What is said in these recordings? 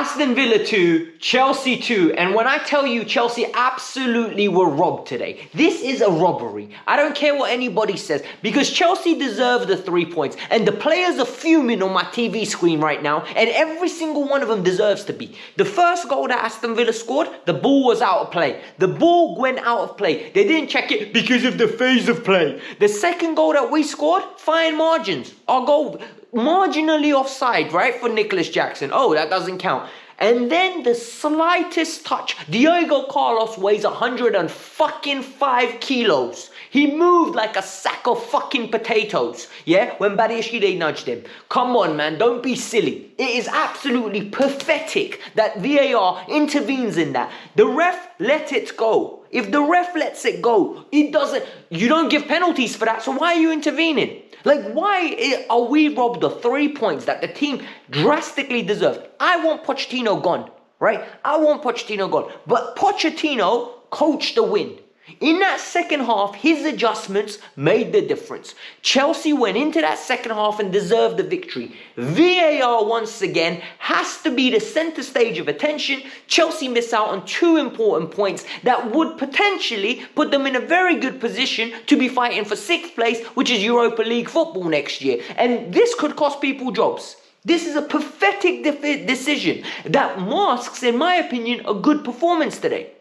Aston Villa 2, Chelsea 2, and when I tell you Chelsea absolutely were robbed today, this is a robbery. I don't care what anybody says, because Chelsea deserve the 3 points, and the players are fuming on my TV screen right now, and every single one of them deserves to be. The first goal that Aston Villa scored, the ball was out of play. The ball went out of play. They didn't check it because of the phase of play. The second goal that we scored, fine margins. Our goal, marginally offside, right, for Nicholas Jackson. Oh, that doesn't count. And then the slightest touch. Diego Carlos weighs 105 kilos. He moved like a sack of fucking potatoes. Yeah, when Badiashile nudged him. Come on, man, don't be silly. It is absolutely pathetic that VAR intervenes in that. The ref let it go. If the ref lets it go, it doesn't. You don't give penalties for that, so why are you intervening? Like, why are we robbed of 3 points that the team drastically deserved? I want Pochettino gone, right? I want Pochettino gone. But Pochettino coached the win. In that second half, his adjustments made the difference. Chelsea went into that second half and deserved the victory. VAR once again has to be the centre stage of attention. Chelsea miss out on 2 important points that would potentially put them in a very good position to be fighting for 6th place, which is Europa League football next year. And this could cost people jobs. This is a pathetic decision that masks, in my opinion, a good performance today.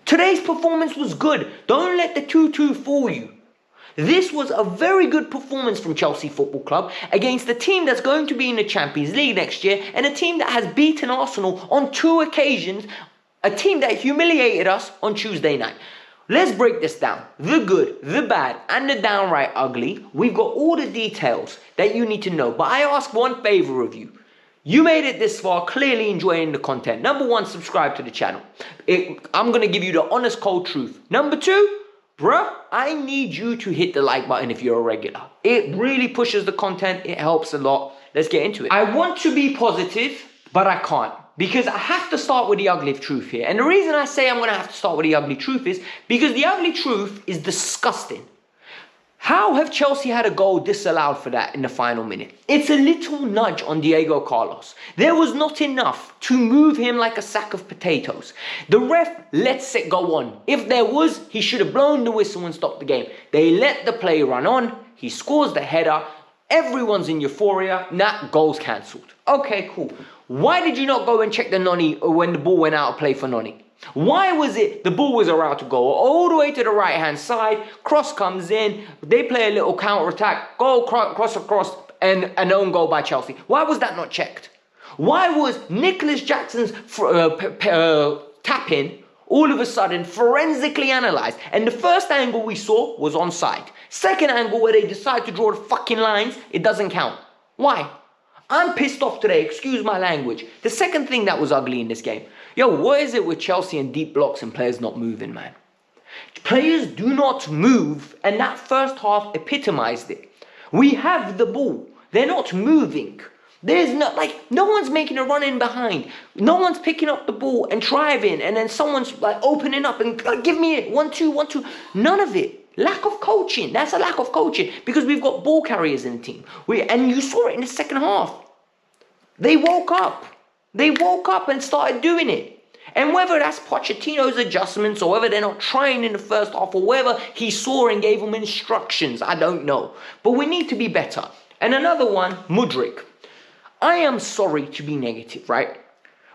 Today's performance was good. Don't let the 2-2 fool you. This was a very good performance from Chelsea Football Club against a team that's going to be in the Champions League next year, and a team that has beaten Arsenal on 2 occasions, a team that humiliated us on Tuesday night. Let's break this down. The good, the bad, and the downright ugly. We've got all the details that you need to know, but I ask one favour of you. You made it this far, clearly enjoying the content. Number 1, subscribe to the channel. I'm going to give you the honest, cold truth. Number 2, bruh, I need you to hit the like button if you're a regular. It really pushes the content. It helps a lot. Let's get into it. I want to be positive, but I can't. Because I have to start with the ugly truth here. And the reason I say I'm going to have to start with the ugly truth is because the ugly truth is disgusting. How have Chelsea had a goal disallowed for that in the final minute? It's a little nudge on Diego Carlos. There was not enough to move him like a sack of potatoes. The ref lets it go on. If there was, he should have blown the whistle and stopped the game. They let the play run on. He scores the header. Everyone's in euphoria. Nah, goal's cancelled. Okay, cool. Why did you not go and check the nonny when the ball went out of play for nonny? Why was it the ball was around to go all the way to the right hand side, cross comes in, they play a little counter attack, goal cross across, and an own goal by Chelsea? Why was that not checked? Why was Nicholas Jackson's tap in all of a sudden forensically analysed? And the first angle we saw was onside. Second angle where they decide to draw the fucking lines, it doesn't count. Why? I'm pissed off today, excuse my language. The second thing that was ugly in this game. Yo, what is it with Chelsea and deep blocks and players not moving, man? Players do not move, and that first half epitomised it. We have the ball. They're not moving. There's no one's making a run in behind. No one's picking up the ball and driving, and then someone's like opening up and give me it. 1-2, 1-2. None of it. Lack of coaching. That's a lack of coaching because we've got ball carriers in the team. And you saw it in the second half. They woke up. They woke up and started doing it. And whether that's Pochettino's adjustments or whether they're not trying in the first half or whether he saw and gave them instructions, I don't know. But we need to be better. And another one, Mudryk. I am sorry to be negative, right?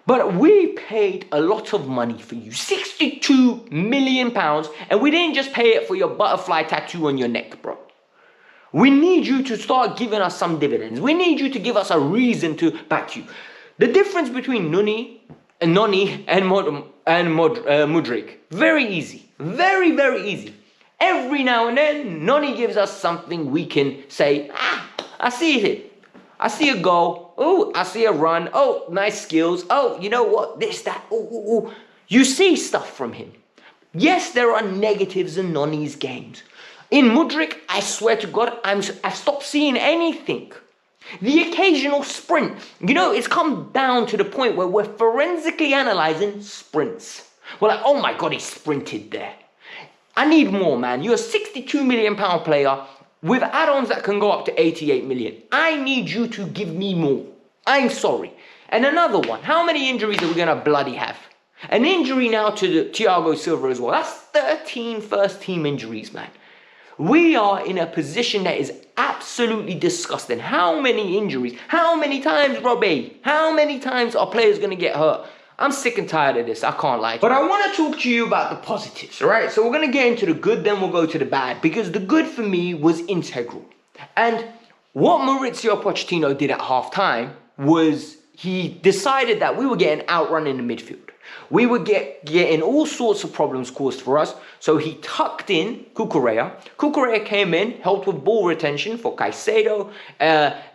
But we paid a lot of money for you, £62 million, and we didn't just pay it for your butterfly tattoo on your neck, bro. We need you to start giving us some dividends. We need you to give us a reason to back you. The difference between Noni and Mudryk, very easy. Very, very easy. Every now and then, Noni gives us something we can say, I see it. I see a goal. Oh, I see a run. Oh, nice skills. Oh, you know what? This, that. Oh. You see stuff from him. Yes, there are negatives in Noni's games. In Mudryk, I swear to God, I've stopped seeing anything. The occasional sprint. You know, it's come down to the point where we're forensically analysing sprints. We're like, oh my God, he sprinted there. I need more, man. You're a £62 million player with add-ons that can go up to 88 million. I need you to give me more. I'm sorry. And another one, how many injuries are we going to bloody have? An injury now to the Thiago Silva as well. That's 13 first team injuries, man. We are in a position that is absolutely disgusting. How many injuries? How many times, Robbie? How many times are players going to get hurt? I'm sick and tired of this, I can't lie. But I want to talk to you about the positives, all right? So we're going to get into the good, then we'll go to the bad. Because the good for me was integral. And what Mauricio Pochettino did at halftime was he decided that we were getting outrun in the midfield. We were getting all sorts of problems caused for us. So he tucked in Cucurella. Cucurella came in, helped with ball retention for Caicedo,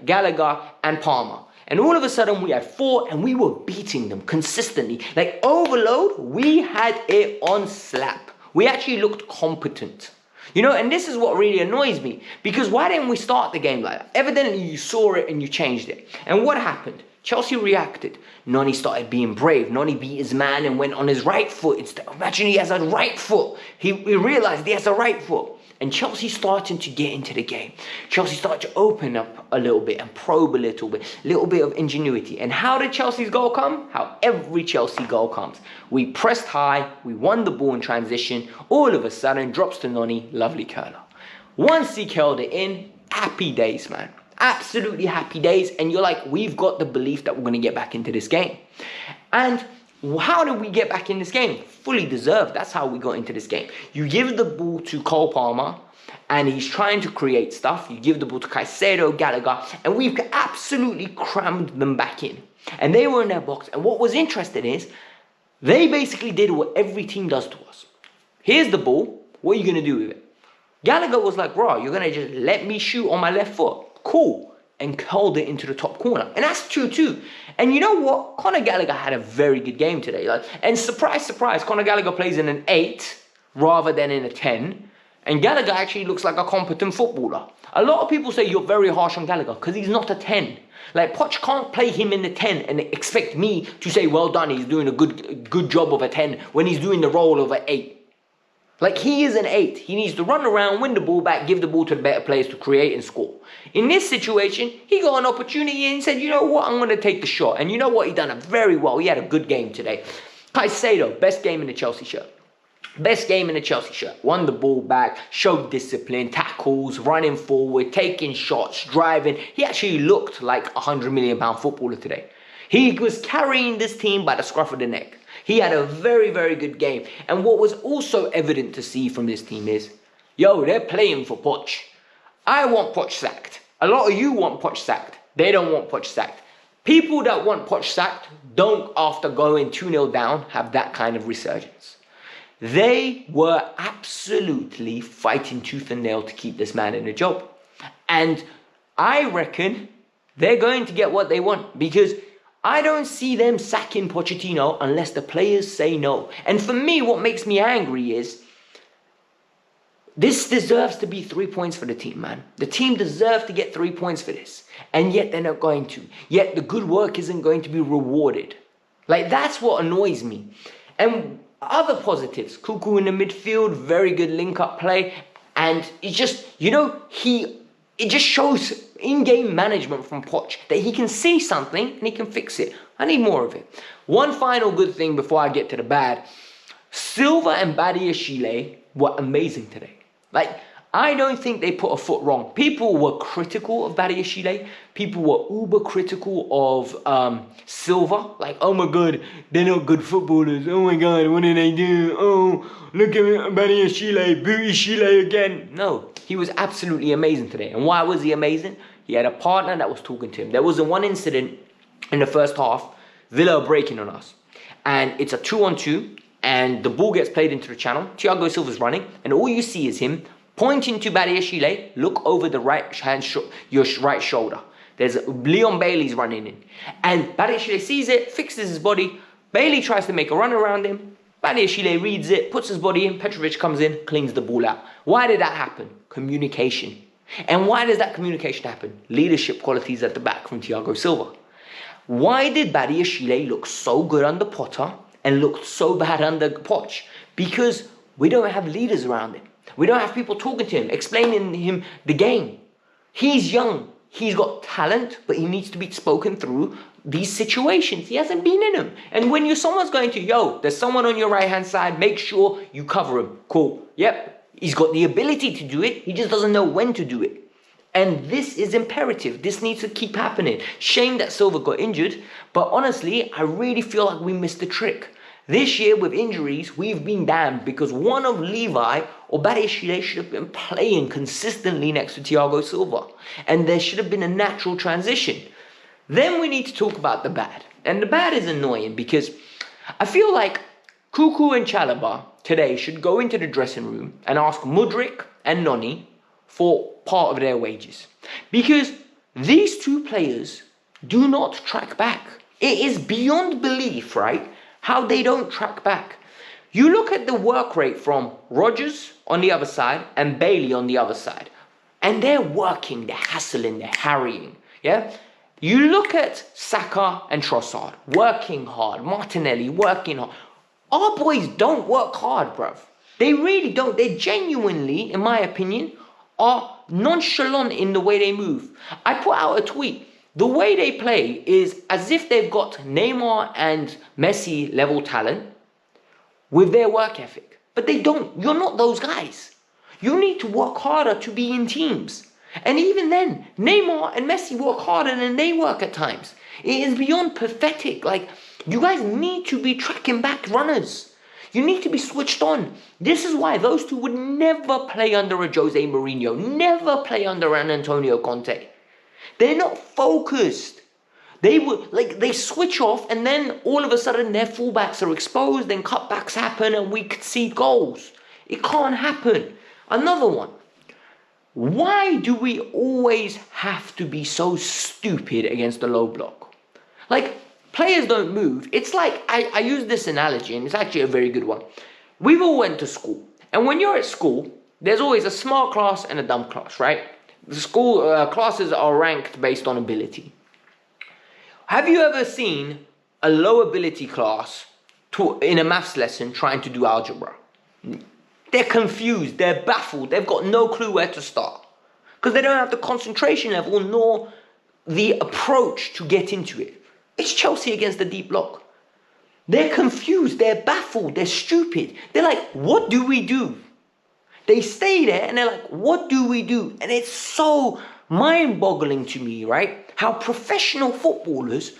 Gallagher, and Palmer. And all of a sudden we had 4 and we were beating them consistently. Like overload, we had it on slap. We actually looked competent. You know, and this is what really annoys me. Because why didn't we start the game like that? Evidently you saw it and you changed it. And what happened? Chelsea reacted. Noni started being brave. Noni beat his man and went on his right foot. Imagine he has a right foot. He realized he has a right foot. And Chelsea started to get into the game. Chelsea started to open up a little bit and probe a little bit of ingenuity. And how did Chelsea's goal come? How every Chelsea goal comes. We pressed high, we won the ball in transition. All of a sudden, drops to Noni, lovely curler. Once he curled it in, happy days, man. Absolutely happy days. And you're like, we've got the belief that we're going to get back into this game. And how did we get back in this game? Fully deserved. That's how we got into this game. You give the ball to Cole Palmer, and he's trying to create stuff. You give the ball to Caicedo, Gallagher, and we've absolutely crammed them back in. And they were in their box. And what was interesting is, they basically did what every team does to us. Here's the ball. What are you going to do with it? Gallagher was like, bro, you're going to just let me shoot on my left foot. Cool. And curled it into the top corner. And that's 2-2. And you know what? Conor Gallagher had a very good game today. And surprise, surprise, Conor Gallagher plays in an 8 rather than in a 10. And Gallagher actually looks like a competent footballer. A lot of people say you're very harsh on Gallagher because he's not a 10. Like, Poch can't play him in the 10 and expect me to say, well done, he's doing a good job of a 10 when he's doing the role of an 8. Like, he is an 8. He needs to run around, win the ball back, give the ball to the better players to create and score. In this situation, he got an opportunity and said, you know what, I'm going to take the shot. And you know what, he done it very well. He had a good game today. Caicedo, best game in the Chelsea shirt. Best game in the Chelsea shirt. Won the ball back, showed discipline, tackles, running forward, taking shots, driving. He actually looked like a £100 million footballer today. He was carrying this team by the scruff of the neck. He had a very, very good game. And what was also evident to see from this team is, yo, they're playing for Poch. I want Poch sacked. A lot of you want Poch sacked. They don't want Poch sacked. People that want Poch sacked don't, after going 2-0 down, have that kind of resurgence. They were absolutely fighting tooth and nail to keep this man in a job. And I reckon they're going to get what they want, because I don't see them sacking Pochettino unless the players say no. And for me, what makes me angry is, this deserves to be 3 points for the team, man. The team deserves to get 3 points for this. And yet they're not going to. Yet the good work isn't going to be rewarded. Like, that's what annoys me. And other positives, Cuckoo in the midfield, very good link-up play. And it just, you know, it just shows in-game management from Poch that he can see something and he can fix it. I need more of it. One final good thing before I get to the bad. Silva and Badiashile were amazing today. Like, I don't think they put a foot wrong. People were critical of Badiashile. People were uber critical of Silva. Like, oh my God, they're not good footballers. Oh my God, what did they do? Oh, look at Badiashile, booty Shile again. No, he was absolutely amazing today. And why was he amazing? He had a partner that was talking to him. There was one incident in the first half, Villa are breaking on us. And it's a 2-on-2, and the ball gets played into the channel. Thiago Silva's running, and all you see is him pointing to Badiashile, look over the your right shoulder. There's Leon Bailey's running in. And Badiashile sees it, fixes his body. Bailey tries to make a run around him. Badiashile reads it, puts his body in. Petrovic comes in, cleans the ball out. Why did that happen? Communication. And why does that communication happen? Leadership qualities at the back from Thiago Silva. Why did Badiashile look so good under Potter and looked so bad under Poch? Because we don't have leaders around him. We don't have people talking to him, explaining to him the game. He's young. He's got talent, but he needs to be spoken through these situations. He hasn't been in them. And when someone's going to, there's someone on your right-hand side, make sure you cover him. Cool. Yep. He's got the ability to do it. He just doesn't know when to do it. And this is imperative. This needs to keep happening. Shame that Silva got injured. But honestly, I really feel like we missed the trick. This year with injuries, we've been damned because one of Levi or Barishile should have been playing consistently next to Thiago Silva. And there should have been a natural transition. Then we need to talk about the bad. And the bad is annoying because I feel like Cuckoo and Chalobah today should go into the dressing room and ask Mudryk and Noni for part of their wages. Because these two players do not track back. It is beyond belief, right, how they don't track back. You look at the work rate from Rodgers on the other side and Bailey on the other side. And they're working, they're hassling, they're harrying. Yeah? You look at Saka and Trossard, working hard. Martinelli, working hard. Our boys don't work hard, bruv. They really don't. They genuinely, in my opinion, are nonchalant in the way they move. I put out a tweet. The way they play is as if they've got Neymar and Messi level talent with their work ethic. But they don't. You're not those guys. You need to work harder to be in teams. And even then, Neymar and Messi work harder than they work at times. It is beyond pathetic. Like, you guys need to be tracking back runners. You need to be switched on. This is why those two would never play under a Jose Mourinho. Never play under an Antonio Conte. They're not focused. They switch off and then all of a sudden their fullbacks are exposed and cutbacks happen and we concede goals. It can't happen. Another one. Why do we always have to be so stupid against the low block? Like, players don't move. It's like, I use this analogy and it's actually a very good one. We've all went to school. And when you're at school, there's always a smart class and a dumb class, right? The school classes are ranked based on ability. Have you ever seen a low ability class in a maths lesson trying to do algebra? They're confused, they're baffled, they've got no clue where to start. Because they don't have the concentration level nor the approach to get into it. It's Chelsea against the deep block. They're confused, they're baffled, they're stupid. They're like, what do we do? They stay there and they're like, what do we do? And it's so mind-boggling to me, right? How professional footballers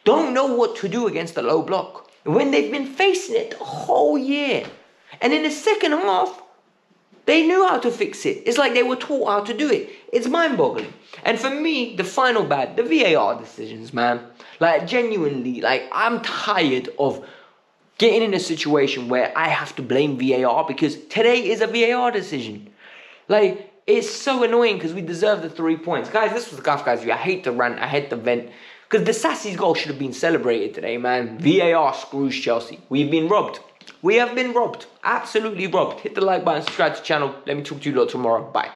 don't know what to do against the low block when they've been facing it the whole year. And in the second half, they knew how to fix it. It's like they were taught how to do it. It's mind-boggling. And for me, the final bad, the VAR decisions, man. Like, genuinely, like, I'm tired of getting in a situation where I have to blame VAR because today is a VAR decision. Like, it's so annoying because we deserve the 3 points. Guys, this was the Kavkas View. I hate the rant. I hate the vent. Because Disasi's goal should have been celebrated today, man. VAR screws Chelsea. We've been robbed. We have been robbed. Absolutely robbed. Hit the like button, subscribe to the channel. Let me talk to you lot tomorrow. Bye.